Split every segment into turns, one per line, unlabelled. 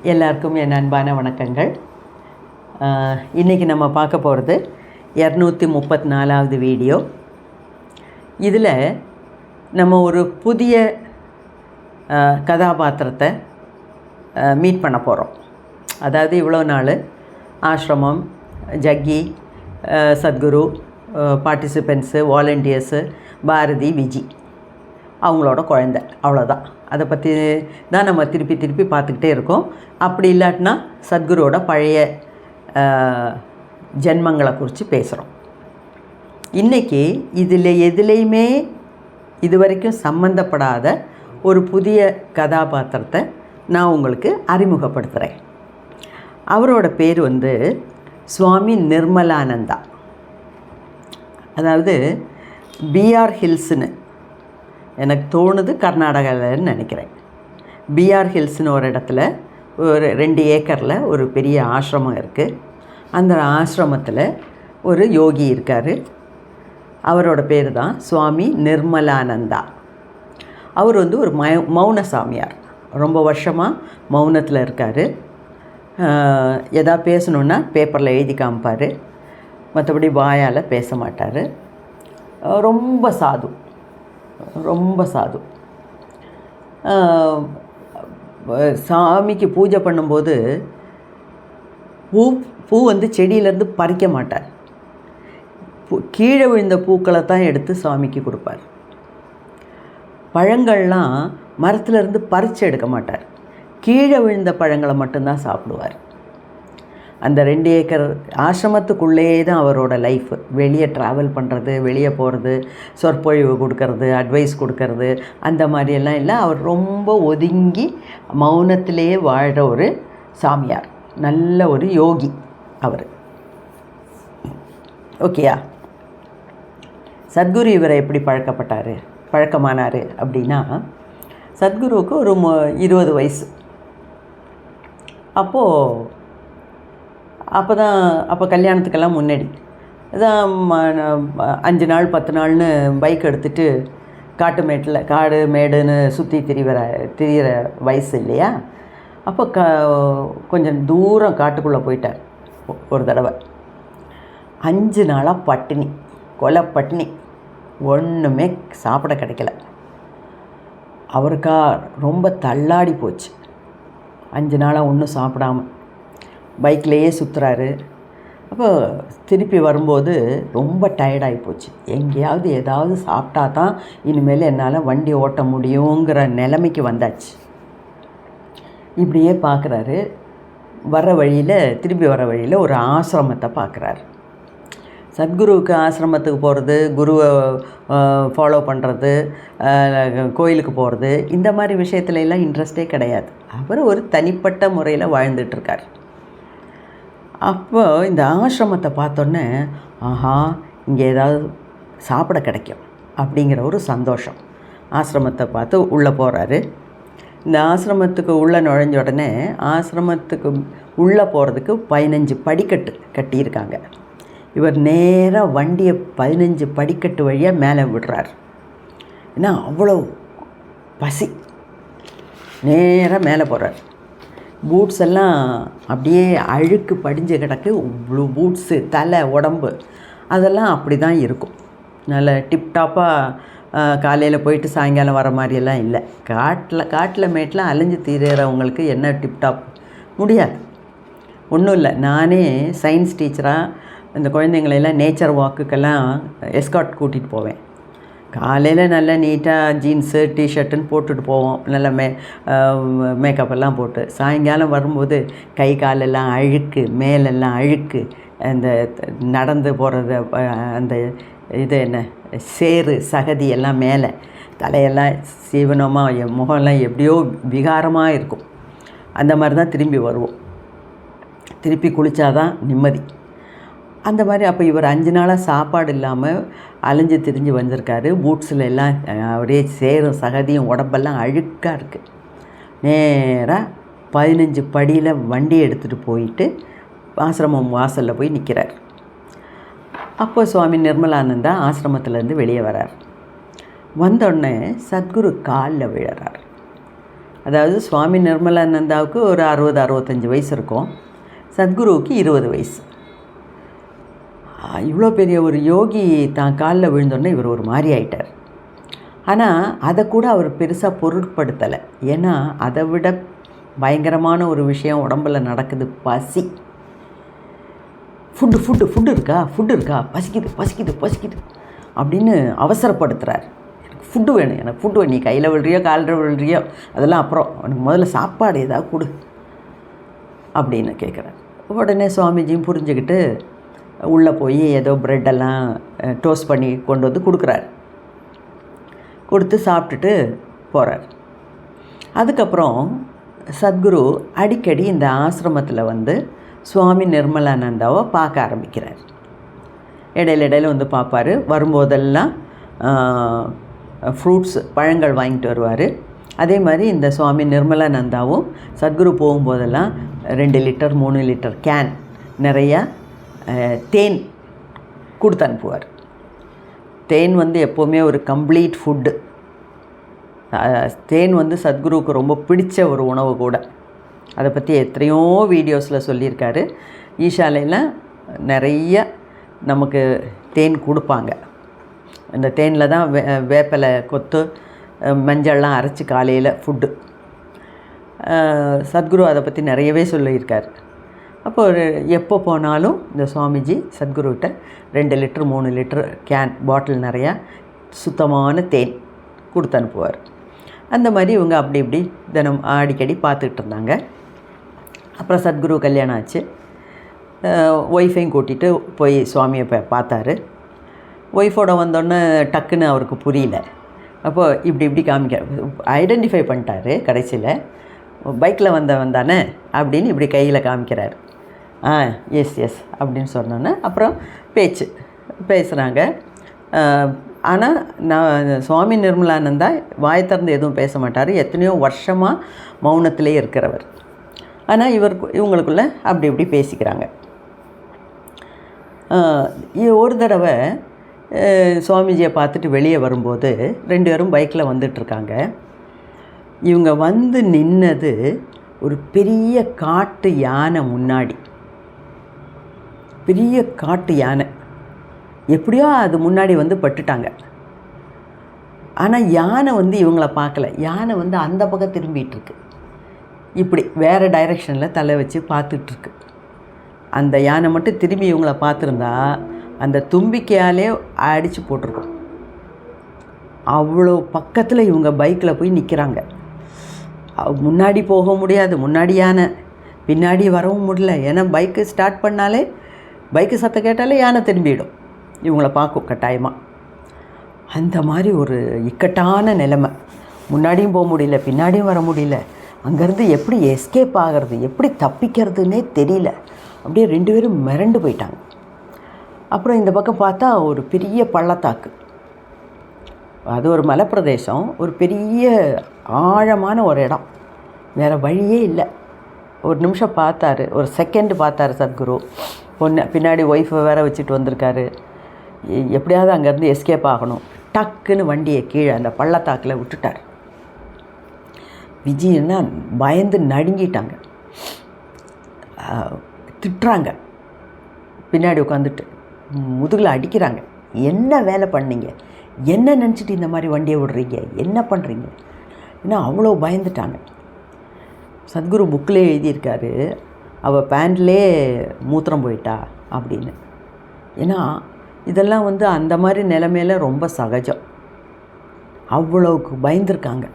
எல்லாருக்கும் என் அன்பான வணக்கங்கள். இன்றைக்கி நம்ம பார்க்க போகிறது 234வது வீடியோ. இதில் நம்ம ஒரு புதிய கதாபாத்திரத்தை மீட் பண்ண போகிறோம். அதாவது இவ்வளோ நாள் ஆசிரமம், ஜக்கி, சத்குரு, பார்ட்டிசிபெண்ட்ஸு, வாலண்டியர்ஸு, பாரதி, விஜி அவங்களோட குழந்தை, அவ்வளோதான். அதை பற்றி தான் நம்ம திருப்பி பார்த்துக்கிட்டே இருக்கோம். அப்படி இல்லாட்டினா சத்குருவோட பழைய ஜென்மங்களை குறித்து பேசுகிறோம். இன்றைக்கி இதில் எதுலேயுமே இதுவரைக்கும் சம்மந்தப்படாத ஒரு புதிய கதாபாத்திரத்தை நான் உங்களுக்கு அறிமுகப்படுத்துகிறேன். அவரோட பேர் சுவாமி நிர்மலானந்தா. அதாவது பிஆர் ஹில்ஸ்னு எனக்கு தோணுது, கர்நாடகாவில்னு நினைக்கிறேன். பிஆர் ஹில்ஸ்னு ஒரு இடத்துல ஒரு 2 ஏக்கரில் ஒரு பெரிய ஆசிரமம் இருக்குது. அந்த ஆசிரமத்தில் ஒரு யோகி இருக்கார். அவரோட பேர் தான் சுவாமி நிர்மலானந்தா. அவர் ஒரு மௌன சாமியார். ரொம்ப வருஷமாக மௌனத்தில் இருக்கார். எதாவது பேசணுன்னா பேப்பரில் எழுதி காமிப்பார், மற்றபடி வாயால் பேச மாட்டார். ரொம்ப சாது. சாமிக்கு பூஜை பண்ணும்போது பூ செடியிலேருந்து பறிக்க மாட்டார். கீழே விழுந்த பூக்களை தான் எடுத்து சாமிக்கு கொடுப்பார். பழங்கள்லாம் மரத்துலேருந்து பறித்து எடுக்க மாட்டார். கீழே விழுந்த பழங்களை மட்டும்தான் சாப்பிடுவார். அந்த 2 ஏக்கர் ஆசிரமத்துக்குள்ளேயே தான் அவரோட லைஃப். வெளியே ட்ராவல் பண்ணுறது, வெளியே போகிறது, சொற்பொழிவு கொடுக்கறது, அட்வைஸ் கொடுக்கறது, அந்த மாதிரியெல்லாம் இல்லை. அவர் ரொம்ப ஒதுங்கி மௌனத்திலேயே வாழ்கிற ஒரு சாமியார், நல்ல ஒரு யோகி அவர். ஓகேயா? சத்குரு இவரை எப்படி பழக்கமானார் அப்படின்னா, சத்குருவுக்கு ஒரு 20 வயசு. அப்போ கல்யாணத்துக்கெல்லாம் முன்னாடி இதான் 5 நாள் 10 நாள்னு பைக் எடுத்துகிட்டு காடு மேடுன்னு சுற்றி திரிகிற வயசு இல்லையா? அப்போ கொஞ்சம் தூரம் காட்டுக்குள்ளே போயிட்டார் ஒரு தடவை. 5 நாளாக பட்டினி, கொலை பட்டினி, ஒன்றுமே சாப்பிட கிடைக்கல. அவருக்கா ரொம்ப தள்ளாடி போச்சு. 5 நாளாக ஒன்றும் சாப்பிடாம பைக்லேயே சுற்றுறாரு. அப்போ திருப்பி வரும்போது ரொம்ப டயர்டாகி போச்சு. எங்கேயாவது ஏதாவது சாப்பிட்டா தான் இனிமேல் என்னால் வண்டி ஓட்ட முடியுங்கிற நிலைமைக்கு வந்தாச்சு. இப்படியே பார்க்குறாரு. திருப்பி வர வழியில் ஒரு ஆசிரமத்தை பார்க்குறாரு. சத்குருவுக்கு ஆசிரமத்துக்கு போகிறது, குருவை ஃபாலோ பண்ணுறது, கோயிலுக்கு போகிறது, இந்த மாதிரி விஷயத்துல எல்லாம் இன்ட்ரெஸ்டே கிடையாது. அவர் ஒரு தனிப்பட்ட முறையில் வாழ்ந்துட்டுருக்கார். அப்போ இந்த ஆசிரமத்தை பார்த்தோன்னே, ஆஹா, இங்கே ஏதாவது சாப்பிட கிடைக்கும் அப்படிங்கிற ஒரு சந்தோஷம். ஆசிரமத்தை பார்த்து உள்ளே போகிறாரு. இந்த ஆசிரமத்துக்கு உள்ளே நுழைஞ்ச உடனே ஆசிரமத்துக்கு உள்ளே போகிறதுக்கு 15 படிக்கட்டு கட்டியிருக்காங்க. இவர் நேராக வண்டியை 15 படிக்கட்டு வழியாக மேலே விடுறார். ஏன்னா அவ்வளோ பசி. நேராக மேலே போகிறார். பூட்ஸ் எல்லாம் அப்படியே அழுக்கு படிஞ்சு கிடக்கு. பூட்ஸு, தலை, உடம்பு அதெல்லாம் அப்படி தான் இருக்கும். நல்ல டிப்டாப்பாக காலையில் போயிட்டு சாயங்காலம் வர மாதிரியெல்லாம் இல்லை. காட்டில் மேட்டில் அலைஞ்சு தீர்றவங்களுக்கு என்ன டிப்டாப் முடியாது. ஒன்றும் இல்லை. நானே சயின்ஸ் டீச்சராக இந்த குழந்தைங்களெல்லாம் நேச்சர் வாக்குக்கெல்லாம் எஸ்கார்ட் கூட்டிகிட்டு போவேன். காலையில் நல்லா நீட்டாக ஜீன்ஸு டிஷர்ட்டுன்னு போட்டுட்டு போவோம், நல்ல மேக்கப்பெல்லாம் போட்டு. சாயங்காலம் வரும்போது கை காலெல்லாம் அழுக்கு, மேலெல்லாம் அழுக்கு, அந்த நடந்து போகிறது, அந்த சேறு சகதி எல்லாம் மேலே, தலையெல்லாம் சீவனமாக, முகம்லாம் எப்படியோ விகாரமாக இருக்கும். அந்த மாதிரி தான் திரும்பி வருவோம். திருப்பி குளித்தாதான் நிம்மதி. அந்த மாதிரி அப்போ இவர் 5 நாளாக சாப்பாடு இல்லாமல் அலைஞ்சு திரிஞ்சு வந்திருக்காரு. பூட்ஸில் எல்லாம் அப்படியே சேரும் சகதியும், உடம்பெல்லாம் அழுக்காக இருக்குது. நேராக 15 படியில் வண்டியை எடுத்துகிட்டு போயிட்டு ஆசிரமம் வாசலில் போய் நிற்கிறார். அப்போ சுவாமி நிர்மலானந்தா ஆசிரமத்திலேருந்து வெளியே வரார். வந்தோடனே சத்குரு காலில் விழறார். அதாவது சுவாமி நிர்மலானந்தாவுக்கு ஒரு 60-65 வயசு இருக்கும், சத்குருவுக்கு 20 வயசு. இவ்வளோ பெரிய ஒரு யோகி தான் காலில் விழுந்தோடனே இவர் ஒரு மாதிரி ஆயிட்டார். ஆனால் அதை கூட அவர் பெருசாக பொருட்படுத்தலை. ஏன்னா அதை விட பயங்கரமான ஒரு விஷயம் உடம்பில் நடக்குது, பசி. ஃபுட்டு இருக்கா, பசிக்குது அப்படின்னு அவசரப்படுத்துகிறார். எனக்கு ஃபுட்டு வேணும், நீ கையில் விழுறியோ காலில் விழுறியோ அதெல்லாம் அப்புறம், எனக்கு முதல்ல சாப்பாடு ஏதாவது கொடு அப்படின்னு கேட்குறார். உடனே சுவாமிஜியும் புரிஞ்சுக்கிட்டு உள்ளே போய் ஏதோ ப்ரெட்டெல்லாம் டோஸ்ட் பண்ணி கொண்டு வந்து கொடுக்குறாரு. கொடுத்து சாப்பிட்டுட்டு போகிறார். அதுக்கப்புறம் சத்குரு அடிக்கடி இந்த ஆசிரமத்தில் வந்து சுவாமி நிர்மலானந்தாவை பார்க்க ஆரம்பிக்கிறார். இடையில வந்து பார்ப்பார். வரும்போதெல்லாம் ஃப்ரூட்ஸ், பழங்கள் வாங்கிட்டு வருவார். அதே மாதிரி இந்த சுவாமி நிர்மலானந்தாவும் சத்குரு போகும்போதெல்லாம் 2 லிட்டர் 3 லிட்டர் கேன் நிறையா தேன் கொடுத்து அனுப்புவார். தேன் வந்து எப்போவுமே ஒரு கம்ப்ளீட் ஃபுட்டு. தேன் வந்து சத்குருவுக்கு ரொம்ப பிடிச்ச ஒரு உணவு கூட. அதை பற்றி எத்தனையோ வீடியோஸில் சொல்லியிருக்காரு. ஈஷாலையில் நிறைய நமக்கு தேன் கொடுப்பாங்க. இந்த தேனில் தான் வேப்பிலை கொத்து மஞ்சள்லாம் அரைச்சி காலையில் ஃபுட்டு. சத்குரு அதை பற்றி நிறையவே சொல்லியிருக்கார். அப்போ எப்போ போனாலும் இந்த சுவாமிஜி சத்குருக்கிட்ட 2 லிட்டர் 3 லிட்டர் கேன் பாட்டில் நிறையா சுத்தமான தேன் கொடுத்து அனுப்புவார். அந்த மாதிரி இவங்க அப்படி இப்படி தினம் அடிக்கடி பார்த்துக்கிட்டு இருந்தாங்க. அப்புறம் சத்குரு கல்யாணம் ஆச்சு. ஒய்ஃபையும் கூட்டிகிட்டு போய் சுவாமியை பார்த்தாரு. ஒய்ஃபோட வந்தோடனே டக்குன்னு அவருக்கு புரியல. அப்போது இப்படி காமிக்க ஐடென்டிஃபை பண்ணிட்டாரு. கடைசியில் பைக்கில் வந்தவன் தானே அப்படின்னு இப்படி கையில் காமிக்கிறார். எஸ் அப்படின்னு சொன்னோன்னே அப்புறம் பேசுகிறாங்க. ஆனால் நான் சுவாமி நிர்மலானந்தா வாய் திறந்து எதுவும் பேச மாட்டார். எத்தனையோ வருஷமாக மௌனத்திலே இருக்கிறவர். ஆனால் இவங்களுக்குள்ளே அப்படி இப்படி பேசிக்கிறாங்க. ஒரு தடவை சுவாமிஜியை பார்த்துட்டு வெளியே வரும்போது 2 பேரும் பைக்கில் வந்துட்டுருக்காங்க. இவங்க வந்து நின்னது ஒரு பெரிய காட்டு யானை முன்னாடி. பெரிய காட்டு யானை எப்படியோ அது முன்னாடி வந்து பட்டுட்டாங்க. ஆனால் யானை வந்து இவங்கள பார்க்கல. யானை வந்து அந்த பக்கம் திரும்பிகிட்ருக்கு. இப்படி வேறு டைரெக்ஷனில் தலை வச்சு பார்த்துட்ருக்கு. அந்த யானை மட்டும் திரும்பி இவங்கள பார்த்துருந்தா அந்த தும்பிக்கையாலே அடித்து போட்டிருக்கோம். அவ்வளோ பக்கத்தில் இவங்க பைக்கில் போய் நிற்கிறாங்க. முன்னாடி போக முடியாது, முன்னாடி யானை, பின்னாடி வரவும் முடியல. ஏன்னா பைக்கு ஸ்டார்ட் பண்ணாலே, பைக்கு சத்தம் கேட்டாலே யானை திரும்பிடும், இவங்கள பார்க்கும் கட்டாயமாக. அந்த மாதிரி ஒரு இக்கட்டான நிலைமை. முன்னாடியும் போக முடியல, பின்னாடியும் வர முடியல. அங்கேருந்து எப்படி எஸ்கேப் ஆகிறது, எப்படி தப்பிக்கிறதுனே தெரியல. அப்படியே 2 பேரும் மிரண்டு போயிட்டாங்க. அப்புறம் இந்த பக்கம் பார்த்தா ஒரு பெரிய பள்ளத்தாக்கு. அது ஒரு மலைப்பிரதேசம், ஒரு பெரிய ஆழமான ஒரு இடம். வேறு வழியே இல்லை. ஒரு நிமிஷம் பார்த்தாரு, ஒரு செகண்ட் பார்த்தாரு சத்குரு. பின்னாடி ஒய்ஃபை வேறு வச்சுட்டு வந்திருக்காரு. எப்படியாவது அங்கேருந்து எஸ்கேப் ஆகணும். டக்குன்னு வண்டியை கீழே அந்த பள்ளத்தாக்கில் விட்டுட்டார். விஜயன்னா பயந்து நடுங்கிட்டாங்க. திட்டுறாங்க. பின்னாடி உட்காந்துட்டு முதுகில் அடிக்கிறாங்க. என்ன வேலை பண்ணீங்க, என்ன நினச்சிட்டு இந்த மாதிரி வண்டியை விடுறீங்க, என்ன பண்ணுறீங்க? ஏன்னா அவ்வளோ பயந்துட்டாங்க. சத்குரு புக்கிலே எழுதியிருக்காரு, அவள் பேண்ட்லே மூத்திரம் போயிட்டா அப்படின்னு. ஏன்னா இதெல்லாம் வந்து அந்த மாதிரி நிலைமையில ரொம்ப சகஜம். அவ்வளோக்கு பயந்துருக்காங்க.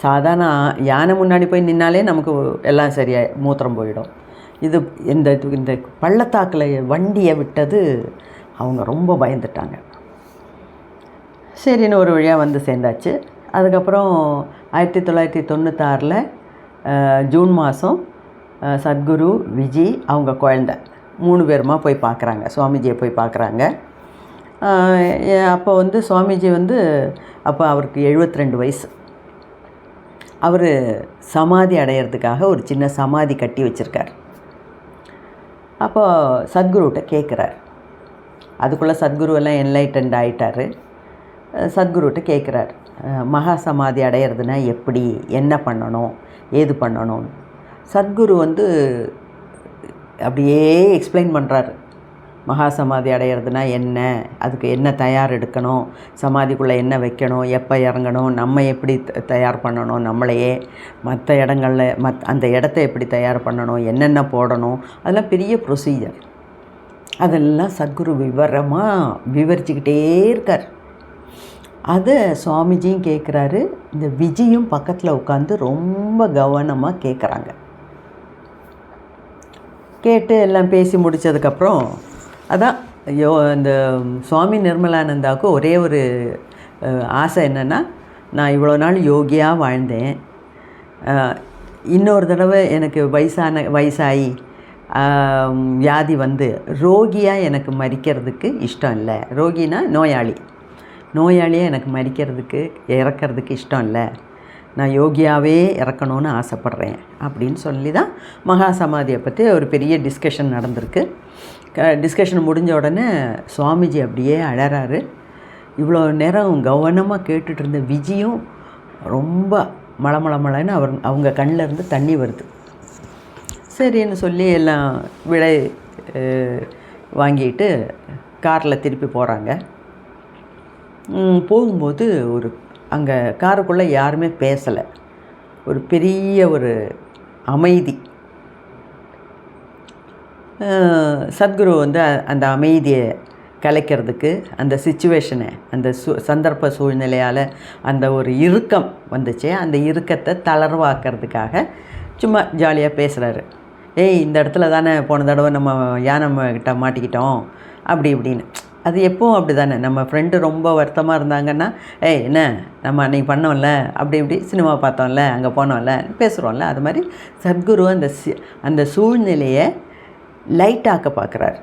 சாதாரண யானை முன்னாடி போய் நின்னாலே நமக்கு எல்லாம் சரியாக மூத்திரம் போயிடும். இது இந்த பள்ளத்தாக்கில் வண்டியை விட்டது அவங்க ரொம்ப பயந்துட்டாங்க. சரின்னு ஒரு வழியாக வந்து சேர்ந்தாச்சு. அதுக்கப்புறம் 1996 ஜூன் மாதம் சத்குரு, விஜி, அவங்க குழந்த 3 பேருமா போய் பார்க்குறாங்க, சுவாமிஜியை போய் பார்க்குறாங்க. அப்போ வந்து சுவாமிஜி வந்து அப்போ அவருக்கு 72 வயசு. அவர் சமாதி அடையிறதுக்காக ஒரு சின்ன சமாதி கட்டி வச்சுருக்கார். அப்போ சத்குருகிட்ட கேட்குறார். அதுக்குள்ளே சத்குரு எல்லாம் என்லைட்டன்ட் ஆகிட்டார். சத்குருகிட்ட கேட்குறார், மகா சமாதி அடையிறதுனா எப்படி, என்ன பண்ணணும், ஏது பண்ணணும்னு சத்குரு வந்து அப்படியே எக்ஸ்பிளைன் பண்ணுறாரு. மகா சமாதி அடையிறதுனா என்ன, அதுக்கு என்ன தயார் எடுக்கணும், சமாதிக்குள்ளே என்ன வைக்கணும், எப்போ இறங்கணும், நம்ம எப்படி தயார் பண்ணணும், நம்மளையே மற்ற இடங்களில் அந்த இடத்த எப்படி தயார் பண்ணணும், என்னென்ன போடணும், அதெல்லாம் பெரிய ப்ரொசீஜர். அதெல்லாம் சத்குரு விவரமாக விவரிச்சுக்கிட்டே இருக்கார். அதை சுவாமிஜியும் கேட்குறாரு, இந்த விஜயும் பக்கத்தில் உட்காந்து ரொம்ப கவனமாக கேட்குறாங்க. கேட்டு எல்லாம் பேசி முடித்ததுக்கப்புறம் அதான் இந்த சுவாமி நிர்மலானந்தாவுக்கு ஒரே ஒரு ஆசை என்னென்னா, நான் இவ்வளோ நாள் யோகியாக வாழ்ந்தேன், இன்னொரு தடவை எனக்கு வயசாகி வியாதி வந்து ரோகியாக எனக்கு மரிக்கிறதுக்கு இஷ்டம் இல்லை. ரோகினா நோயாளியாக எனக்கு மரிக்கிறதுக்கு இறக்கிறதுக்கு இஷ்டம் இல்லை, நான் யோகியாகவே இறக்கணும்னு ஆசைப்பட்றேன் அப்படின்னு சொல்லி தான் மகா சமாதியை பற்றி ஒரு பெரிய டிஸ்கஷன் நடந்திருக்கு. டிஸ்கஷன் முடிஞ்ச உடனே சுவாமிஜி அப்படியே அழறாரு. இவ்வளோ நேரம் கவனமாக கேட்டுட்டு இருந்த விஜயும் ரொம்ப மளமளன்னு அவங்க கண்ணிலேருந்து தண்ணி வருது. சரின்னு சொல்லி எல்லாம் விடை வாங்கிட்டு காரில் திருப்பி போகிறாங்க. போகும்போது அங்கே காருக்குள்ளே யாருமே பேசலை, ஒரு பெரிய ஒரு அமைதி. சத்குரு வந்து அந்த அமைதியை கலைக்கிறதுக்கு, அந்த சிச்சுவேஷனை, அந்த சந்தர்ப்ப சூழ்நிலையால் அந்த ஒரு இறுக்கம் வந்துச்சு, அந்த இறுக்கத்தை தளர்வாக்கிறதுக்காக சும்மா ஜாலியாக பேசுகிறாரு. இந்த இடத்துல தானே போன தடவை நம்ம யானை மாட்டிக்கிட்டோம் அப்படி இப்படின்னு. அது எப்போவும் அப்படி தானே, நம்ம ஃப்ரெண்டு ரொம்ப வருத்தமாக இருந்தாங்கன்னா, என்ன நம்ம அன்றைக்கி பண்ணோம்ல, அப்படி இப்படி சினிமா பார்த்தோம்ல, அங்கே போனோம்ல பேசுகிறோம்ல, அது மாதிரி சத்குரு அந்த சூழ்நிலையை லைட்டாக்க பார்க்குறாரு.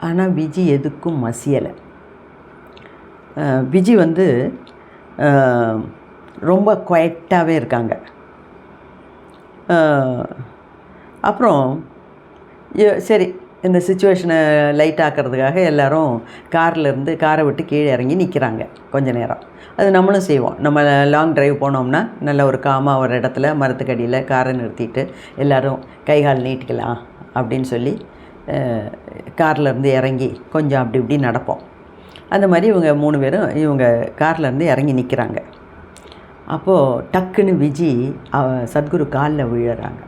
ஆனால் விஜி எதுக்கும் மசியலை. விஜி வந்து ரொம்ப குவைட்டாகவே இருக்காங்க. அப்புறம் சரி, இந்த சிச்சுவேஷனை லைட் ஆக்கிறதுக்காக எல்லோரும் காரை விட்டு கீழே இறங்கி நிற்கிறாங்க கொஞ்ச நேரம். அது நம்மளும் செய்வோம். நம்ம லாங் ட்ரைவ் போனோம்னா நல்ல ஒரு காமாக ஒரு இடத்துல மரத்துக்கடியில் காரை நிறுத்திட்டு எல்லோரும் கைகால் நீட்டிக்கலாம் அப்படின்னு சொல்லி கார்லேருந்து இறங்கி கொஞ்சம் அப்படி இப்படி நடப்போம். அந்த மாதிரி இவங்க 3 பேரும் இவங்க கார்லேருந்து இறங்கி நிற்கிறாங்க. அப்போது டக்குன்னு விஜி சத்குரு காலில் விழுறாங்க.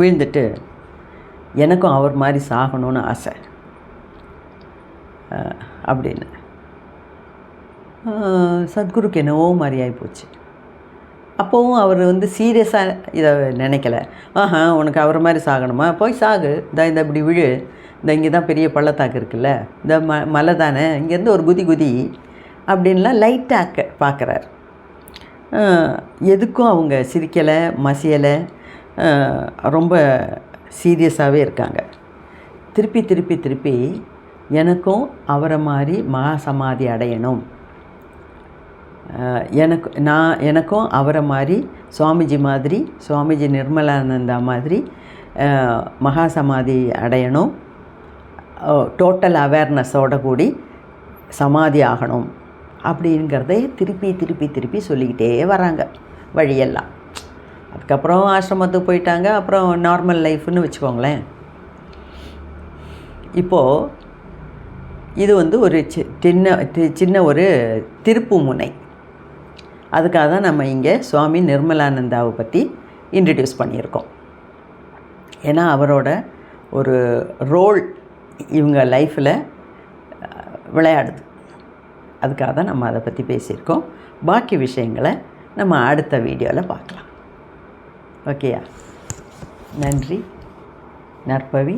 விழுந்துட்டு, எனக்கும் அவர் மாதிரி சாகணும்னு ஆசை அப்படின்னு. சத்குருக்கு என்னவோ மாதிரி ஆகிப்போச்சு. அப்போவும் அவர் வந்து சீரியஸாக இதை நினைக்கல. உனக்கு அவர் மாதிரி சாகணுமா, போய் சாகு, இந்த இப்படி விழு, இங்கே தான் பெரிய பள்ளத்தாக்கு இருக்குல்ல, இந்த மலை தானே, இங்கேருந்து ஒரு குதி அப்படின்லாம் லைட்டாக பார்க்குறாரு. எதுக்கும் அவங்க சிரிக்கலை, மசியலை, ரொம்ப சீரியஸாகவே இருக்காங்க. திருப்பி எனக்கும் அவரை மாதிரி மகா சமாதி அடையணும், எனக்கும் அவரை மாதிரி சுவாமிஜி நிர்மலானந்தா மாதிரி மகா சமாதி அடையணும், டோட்டல் அவேர்னஸோட கூடி சமாதி ஆகணும் அப்படிங்கிறதை திருப்பி சொல்லிக்கிட்டே வராங்க வழியெல்லாம். அதுக்கப்புறம் ஆசிரமத்துக்கு போயிட்டாங்க. அப்புறம் நார்மல் லைஃப்னு வச்சுக்கோங்களேன். இப்போது இது வந்து ஒரு சின்ன ஒரு திருப்பு முனை. அதுக்காக தான் நம்ம இங்கே சுவாமி நிர்மலானந்தாவை பற்றி இன்ட்ரடியூஸ் பண்ணியிருக்கோம். ஏன்னா அவரோட ஒரு ரோல் இவங்க லைஃப்பில் விளையாடுது. அதுக்காக தான் நம்ம அதை பற்றி பேசியிருக்கோம். பாக்கி விஷயங்களை நம்ம அடுத்த வீடியோவில் பார்க்கலாம். ஓகேயா? நன்றி. நற்பவி.